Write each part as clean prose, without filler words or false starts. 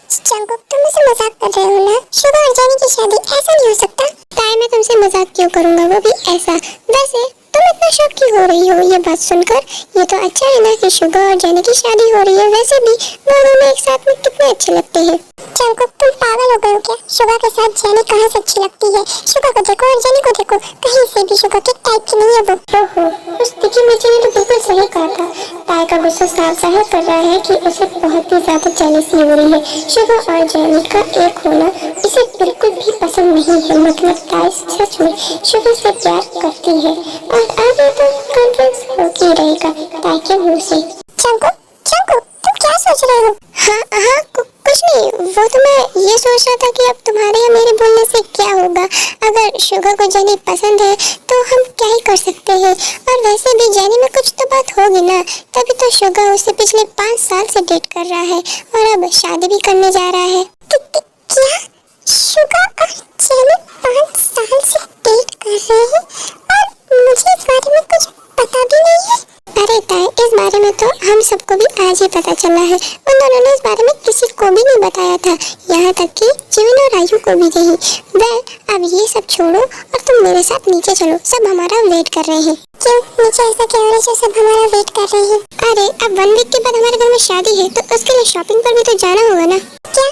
Jungkook तुम मुझसे मजाक कर रहे हो ना? शुगा और जेनी की शादी ऐसा नहीं हो सकता। ताई मैं तुमसे मजाक क्यों करूंगा, वो भी ऐसा। वैसे तुम इतना शौक क्यों हो रही हो ये बात सुनकर? ये तो अच्छा है ना कि शुगा और जेनी की शादी हो रही है। वैसे भी वो दोनों एक साथ में कितने अच्छे लगते हैं। जंगकुक तुम पागल हो गए हो क्या? शुगा के साथ जेनी कहाँ से अच्छी लगती है? शुगा को देखो और जेनी को देखो, कहीं से भी शुगा के टाइप की नहीं है वो। ओहो, उस तिखी मिर्ची ने तो बिल्कुल सही कहा था। ताई का गुस्सा साफ जाहिर कर रहा है कि उसे बहुत ही ज्यादा जेलसी हो रही है। शुगा और जेनी का एक होना इसे बिल्कुल भी पसंद नहीं है। मतलब ताई सच में शुगा से प्यार करती है और आगे तो कॉन्फ्रेंस होके ही रहेगा ताई के मुंह से। जंगकुक जंगकुक तुम क्या सोच रहे हो? हाँ हाँ कुछ नहीं, वो तो मैं ये सोच रहा था कि अब तुम्हारे या मेरे बोलने से क्या होगा। अगर शुगा को जेनी पसंद है तो हम क्या ही कर सकते हैं। और वैसे भी जेनी में कुछ तो बात होगी ना, तभी तो शुगा उसे पिछले 5 साल से डेट कर रहा है और अब शादी भी करने जा रहा है। क्या शुगा और जेनी 5 साल से डेट कर रहे हैं और मुझे इस बारे में कुछ पता भी नहीं है? अरे ताई, इस बारे में तो हम सबको भी आज ही पता चला है। उन दोनों ने इस बारे में किसी को भी नहीं बताया था, यहाँ तक कि जिमिन और आयु को भी नहीं। वह अब ये सब छोड़ो और तुम मेरे साथ नीचे चलो, सब हमारा वेट कर रहे हैं। क्यों नीचे ऐसा क्या हो रहा है सब हमारा वेट कर रहे हैं? अरे अब 1 वीक के बाद हमारे घर में शादी है तो उसके लिए शॉपिंग पर भी तो जाना होगा ना। क्या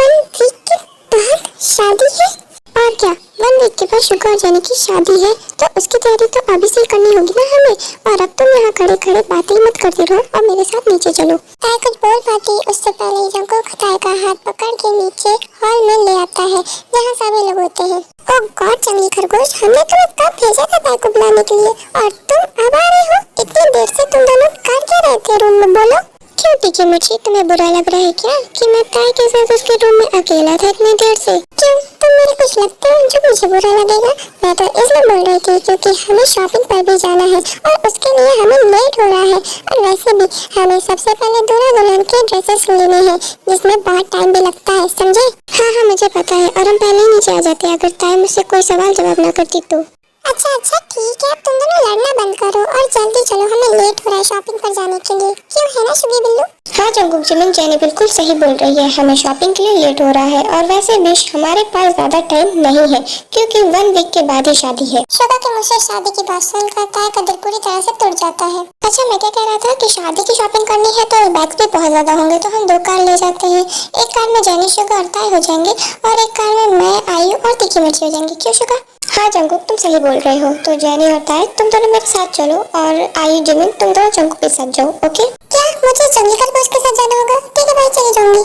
1 वीक के बाद शादी है? और क्या, 1 वीक के बाद शुगा और जेनी की शादी है तो उसकी तैयारी तो अभी से ही करनी होगी ना हमें। और अब तुम यहाँ खड़े खड़े बातें मत करते रहो और मेरे साथ नीचे चलो। ताई कुछ बोल पाती उससे पहले ही जंगकुक ताई का हाथ पकड़ के नीचे हॉल में ले आता है जहाँ सभी लोग होते हैं। ओह गॉड जंगली खरगोश, हमने तुम्हें कब भेजा था ताई को बुलाने के लिए और तुम अब आ रहे हो? इतनी देर से तुम दोनों कर क्या रहे थे रूम में, बोलो? क्यों टिकी मिर्ची, तुम्हें बुरा लग रहा है क्या कि मैं ताई के साथ उसके रूम में अकेला था इतनी देर से? क्यों तुम मेरे कुछ लगते हो जो मुझे बुरा लगेगा? मैं तो इसलिए बोल रही थी क्योंकि हमें शॉपिंग पर भी जाना है और उसके लिए हमें लेट हो रहा है। और वैसे भी हमें सबसे पहले दूल्हा दुल्हन के ड्रेसेस लेने हैं जिसमें बहुत टाइम भी लगता है, समझे? हाँ हाँ मुझे पता है, और हम पहले ही नीचे आ जाते अगर ताई मुझसे कोई सवाल जवाब ना करती तो। अच्छा ठीक है, अब तुम दोनों लड़ना बंद करो और जल्दी चलो, हमें लेट हो रहा है शॉपिंग पर जाने के लिए। क्यों है ना शुगी बिल्लू? हाँ जंगकुक जिमिन, जेनी बिल्कुल सही बोल रही है, हमें शॉपिंग के लिए लेट हो रहा है। और वैसे भी हमारे पास ज्यादा टाइम नहीं है क्योंकि 1 वीक के बाद ही शादी है। शुगा के मुझसे शादी की बात सुनकर ताई का दिल पूरी तरह से टूट जाता है। अच्छा मैं क्या कह रहा था कि शादी की शॉपिंग करनी है तो बैग्स भी बहुत ज्यादा होंगे तो हम 2 कार ले जाते हैं। एक कार में जेनी शुगा और ताई हो जाएंगे और एक कार में मैं आयु और तीखी मिर्ची हो जाएंगे। क्यों शुगा? हाँ जंगकुक तुम सही बोल रहे हो, तो जेनी और ताई तुम दोनों मेरे साथ चलो और आयु जिमिन तुम दोनों जंगकुक के साथ जाओ। ओके? क्या मुझे जंगली खरगोश के साथ जाना होगा? ठीक है भाई चली जाऊंगी।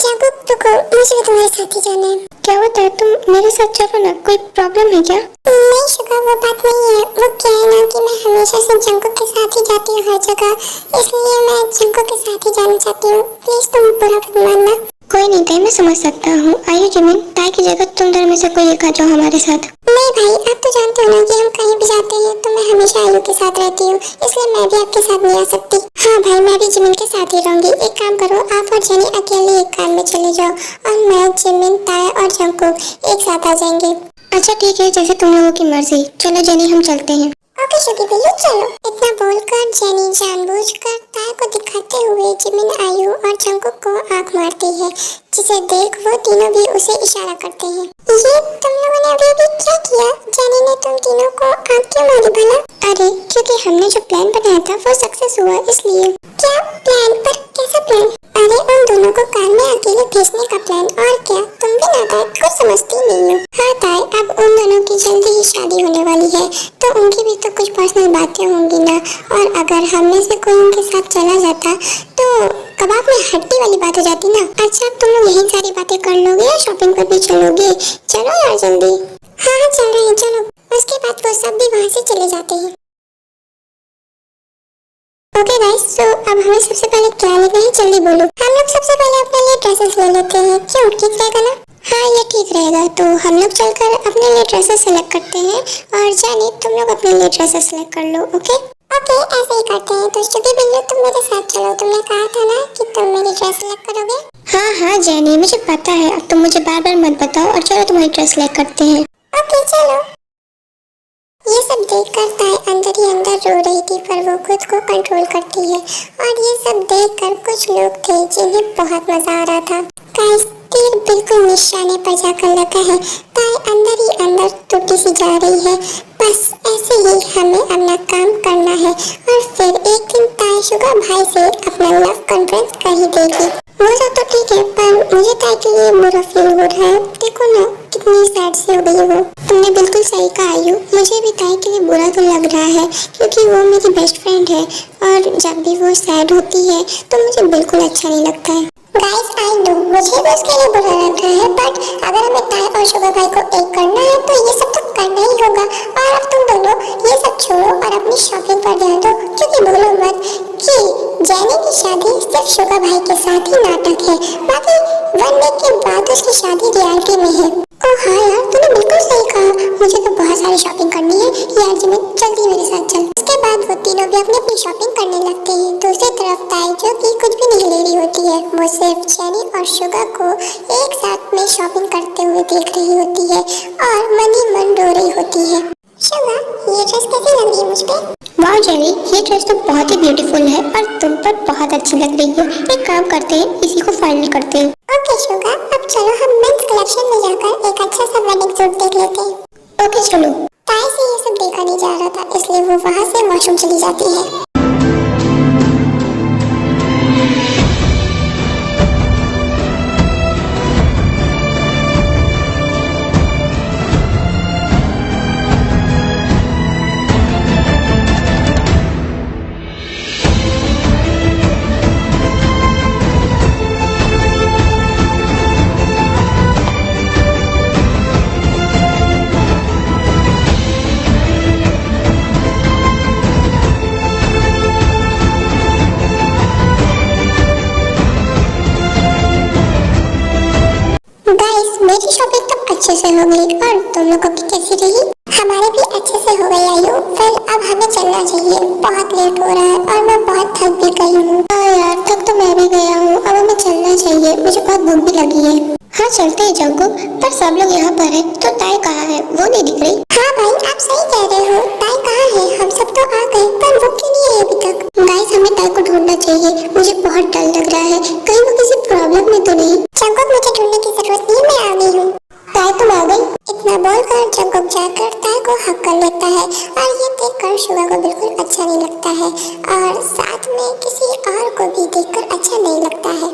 जंगकुक रुको, मुझे भी तुम्हारे साथ ही जाना है। क्या होता है, तुम मेरे साथ चलो ना, कोई प्रॉब्लम है क्या? नहीं शुगा वो बात नहीं है, वो क्या है ना कि मैं हमेशा से जंगकुक के साथ ही जाती हूँ हर जगह, इसलिए मैं जंगकुक के साथ ही जाना चाहती हूँ। प्लीज तुम बुरा मत मानना। कोई नहीं ताई, मैं समझ सकता हूँ। आयु जिमिन, ताई की जगह तुम दोनों में से कोई एक आ जाओ हमारे साथ। नहीं भाई, आप तो जानते हो ना कि हम कहीं भी जाते हैं तो मैं हमेशा आयु के साथ रहती हूँ, इसलिए मैं भी आपके साथ नहीं आ सकती। हाँ भाई मैं भी जिमिन के साथ ही रहूंगी। एक काम करो, आप और जेनी अकेले एक कार में चले जाओ और मैं, जिमिन, ताई और जंगकुक एक साथ आ जाएंगे। अच्छा ठीक है, जैसे तुम लोगों की मर्जी। चलो जेनी हम चलते हैं। ओके शुगी बिल्लू चलो। इतना बोलकर जेनी जानबूझकर ताई को दिखाते हुए जिमिन, आयु और जंगकुक को आंख मारती है, जिसे देख वो तीनों भी उसे इशारा करते हैं। ये तुम लोगों ने अभी क्या किया? जेनी ने तुम तीनों को आंख क्यों मारी भला? अरे क्योंकि हमने जो प्लान बनाया था वो सक्सेस हुआ इसलिए। क्या प्लान? पर कैसा प्लान? अरे उन दोनों को कार में अकेले भेजने का प्लान। और क्या तुम भी नादान कुछ समझती नहीं हो? हाँ ताई, अब उन दोनों की जल्दी ही शादी होने वाली है तो उनकी भी तो कुछ पर्सनल बातें होंगी ना, और अगर हम में से कोई उनके साथ चला जाता तो कबाब में हड्डी वाली बात हो जाती ना। अच्छा अब तुम लोग यही सारी बातें कर लोगे या शॉपिंग पर भी चलोगे? चलो यार जल्दी। हाँ चल रहे हैं चलो। उसके बाद वो सब भी वहाँ से चले जाते हैं। ओके गाइस, तो अब हमें सबसे पहले क्या लेना है जल्दी बोलो। हम लोग सबसे पहले अपने लिए ड्रेसेस ले लेते हैं। क्यों, ठीक रहेगा ना? हाँ ये ठीक रहेगा, तो हम लोग चलकर अपने लिए ड्रेसेस सेलेक्ट करते हैं और जानी तुम लोग अपने लिए ड्रेसेस सेलेक्ट कर लो। ओके ऐसे ही करते हैं। तो शुगी बिल्लू तुम मेरे साथ चलो, तुमने कहा था ना कि तुम मेरी ड्रेस सेलेक्ट करोगे। हाँ जेनी मुझे पता है, अब तुम मुझे बार बार मत बताओ और चलो तुम्हारी ड्रेस सेलेक्ट करते हैं। ओके चलो। ये सब देखकर ताई अंदर ही अंदर रो रही थी, पर वो खुद को कंट्रोल करती है। और ये सब देखकर कुछ लोग थे जिन्हें बहुत मजा आ रहा था। गाइस तीर बिल्कुल निशाने पर जाकर लगा है। ताई अंदर ही अंदर टूटी सी जा रही है। बस ऐसे ही हमें अपना काम करना है और फिर एक दिन ताई शुगा भाई से अपना लव कॉन्फ्रेंस कर ही देगी। वो सब तो ठीक है, पर मुझे ताई के लिए बुरा फील हो रहा है। देखो ना कितनी सैड सी हो गई है वो। तुमने बिल्कुल सही कहा आयु, मुझे भी ताई के लिए बुरा तो लग रहा है क्योंकि वो मेरी बेस्ट फ्रेंड है और जब भी वो सैड होती है तो मुझे बिल्कुल अच्छा नहीं लगता है। गाइस आई नो मुझे भी उसके लिए बुरा लग रहा है, बट अगर हमें ताई और शुगर भाई को एक करना है तो ये सब तो करना ही होगा। और अब तुम दोनों ये सब छोड़ो और अपनी शॉपिंग पर ध्यान दो, क्योंकि भूलो मत कि जेनी की शादी सिर्फ शुगर भाई के साथ ही नाटक है, बाकी 1 वीक के बाद उसकी शादी रियलिटी में है। ओह हाँ यार, तूने बिल्कुल सही कहा, मुझे तो बहुत सारी शॉपिंग करनी है यार। जिमिन जल्दी मेरे साथ चल। उसके बाद वो तीनों भी अपनी अपनी शॉपिंग करने लगते हैं। दूसरी तरफ ताई जो कि कुछ भी नहीं ले रही होती है, वो सिर्फ जेनी और शुगर को एक साथ में शॉपिंग करते हुए देख रही होती है और मन ही मन रो रही होती है। शुगर, ये ड्रेस कैसी लग रही है मुझ पे? वाह जेनी, ये ड्रेस तो बहुत ही ब्यूटीफुल है और तुम पर बहुत अच्छी लग रही है। एक काम करते हैं, इसी को फाइनल करते हैं। ओके शुगर, अब चलो हम मेंस कलेक्शन में जाकर एक अच्छा सा वेडिंग सूट देख लेते हैं। ओके चलो। ताई से ये सब देखा नहीं जा रहा था, इसलिए वो वहाँ से वॉशरूम चली जाती है। गाइस मेरी शॉपिंग तो अच्छे से हो गई और तुम लोगों की कैसी रही? हमारे भी अच्छे से हो गई आयु। फिर अब हमें चलना चाहिए, बहुत लेट हो रहा है और मैं बहुत थक भी गई हूँ। हाँ यार, थक तो मैं भी गया हूँ, अब हमें चलना चाहिए, मुझे बहुत भूख भी लगी है। हाँ चलते हैं जंकुक, पर सब लोग यहाँ पर है तो ताई कहाँ है? वो नहीं दिख रही। हाँ भाई आप सही कह रहे हो, ताई कहाँ है? हम सब तो आ गए पर वो क्यों नहीं आई अभी तक? गाइस हमें ताई को ढूंढना चाहिए, मुझे बहुत डर लग रहा है, कहीं वो किसी प्रॉब्लम में तो नहीं। जंकुक मुझे ढूंढने की जरूरत नहीं, मैं आ गई हूँ। ताई तुम आ गई? इतना बोलकर जंकुक जाकर ताई को हक कर लेता है और ये देखकर शुगर को बिल्कुल अच्छा नहीं लगता है और साथ में किसी और को भी देखकर अच्छा नहीं लगता है।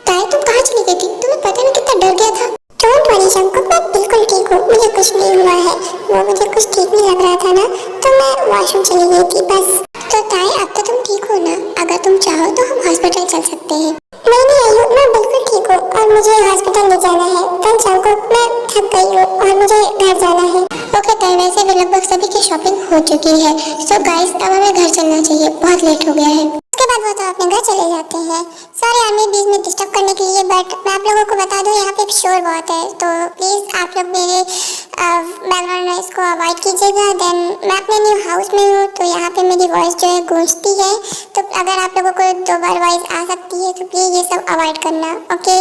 ताई तुम कहाँ चली गई थी? तुम्हें पता नहीं कितना डर गया था। डोंट वरी जंकुक, मैं बिल्कुल ठीक हूँ, मुझे कुछ नहीं हुआ है। वो मुझे कुछ ठीक नहीं लग रहा था ना, तो मैं वॉशरूम चली गई थी बस। तो ताई अब तो तुम ठीक हो ना? अगर तुम चाहो तो हम हॉस्पिटल चल सकते हैं। नहीं आयु, मैं बिल्कुल ठीक हूँ और मुझे हॉस्पिटल ले जाना है। कल जंकुक मैं थक गई हूँ और मुझे घर जाना है। ओके ताई, वैसे भी लगभग सभी की शॉपिंग हो चुकी है, सो गाइस अब हमें घर चलना चाहिए, बहुत लेट हो गया है। उसके बाद वो तो अपने घर चले जाते हैं। सॉरी आर्मी बीच में डिस्टर्ब करने के लिए, बट मैं आप लोगों को बता दूं यहाँ पे शोर बहुत है, तो प्लीज़ आप लोग मेरे बैकग्राउंड नॉइस को अवॉइड कीजिएगा। देन मैं अपने न्यू हाउस में हूँ तो यहाँ पे मेरी वॉइस जो है गूंजती है, तो अगर आप लोगों को 2 बार वॉइस आ सकती है तो प्लीज़ ये सब अवॉइड करना। ओके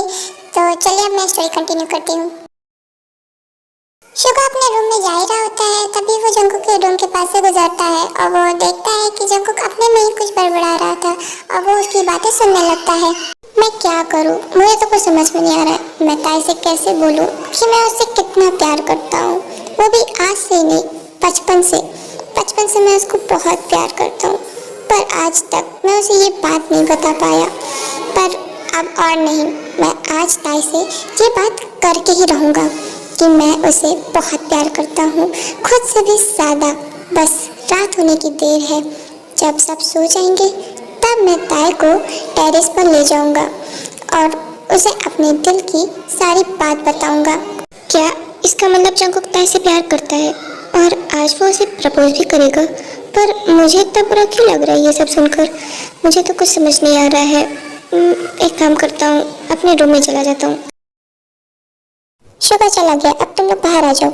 तो चलिए अब मैं स्टोरी कंटिन्यू करती हूँ। शुगा अपने रूम में जा ही रहा होता है, तभी वो जंकुक के रूम के पास से गुजरता है और वो देखता है कि जंकुक अपने में ही कुछ बड़बड़ा रहा था और वो उसकी बातें सुनने लगता है। मैं क्या करूं, मुझे तो कुछ समझ में नहीं आ रहा है। मैं ताई से कैसे बोलूं कि मैं उससे कितना प्यार करता हूं, वो भी आज से नहीं, बचपन से मैं उसको बहुत प्यार करता हूं, पर आज तक मैं उसे ये बात नहीं बता पाया। पर अब और नहीं, मैं आज ताई से ये बात करके ही रहूंगा कि मैं उसे बहुत प्यार करता हूँ, खुद से भी ज़्यादा। बस रात होने की देर है, जब सब सो जाएंगे तब मैं ताई को टेरेस पर ले जाऊंगा और उसे अपने दिल की सारी बात बताऊंगा। क्या इसका मतलब जंकुक ताई से प्यार करता है और आज वो उसे प्रपोज भी करेगा? पर मुझे इतना बुरा क्यों लग रहा है ये सब सुनकर? मुझे तो कुछ समझ नहीं आ रहा है। एक काम करता हूँ, अपने रूम में चला जाता हूँ। शुगर चला गया, अब तुम लोग बाहर आ जाओ।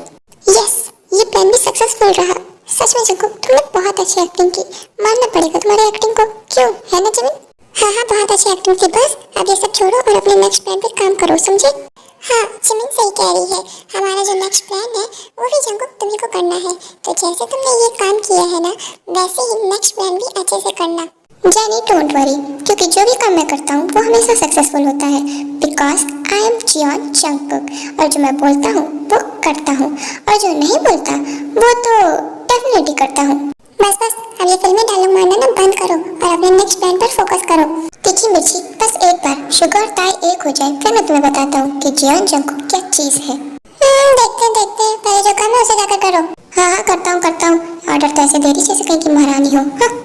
यस, ये प्लान भी सक्सेसफुल रहा। सच में जंकुक तुमने बहुत अच्छी एक्टिंग की, मानना पड़ेगा तुम्हारी एक्टिंग को। क्यों, है ना जिमिन? हाँ बहुत अच्छी एक्टिंग थी। बस अब ये सब छोड़ो और अपने नेक्स्ट प्लान पे काम करो, समझे? हाँ, जिमिन सही कह रही है। हमारा जो नेक्स्ट प्लान है वो भी जंगकुक तुम्ही को करना है। तो जैसे तुमने ये काम किया है ना, वैसे ही नेक्स्ट प्लान भी अच्छे से करना। जेनी डोंट वरी, क्योंकि जो भी काम मैं करता हूँ वो हमेशा सक्सेसफुल होता है, because I am Jeon Jungkook. और जो मैं बोलता हूँ वो करता हूँ, और जो नहीं बोलता वो तो डेफिनेटली करता हूँ। बस बस, अब ये फिल्में डायलॉग मारना ना बंद करो और अपने नेक्स्ट प्लान पर फोकस करो। तीखी मिर्ची, बस एक बार शुगर और ताई एक हो जाए, फिर मैं तुम्हें बताता हूँ कि जियोन जंगकुक क्या चीज़ है। देखते पहले जो काम है उसे जाकर करो। हाँ हाँ, करता हूँ। ऑर्डर तो ऐसे दे रही जैसे कहीं की महारानी हो। हाँ।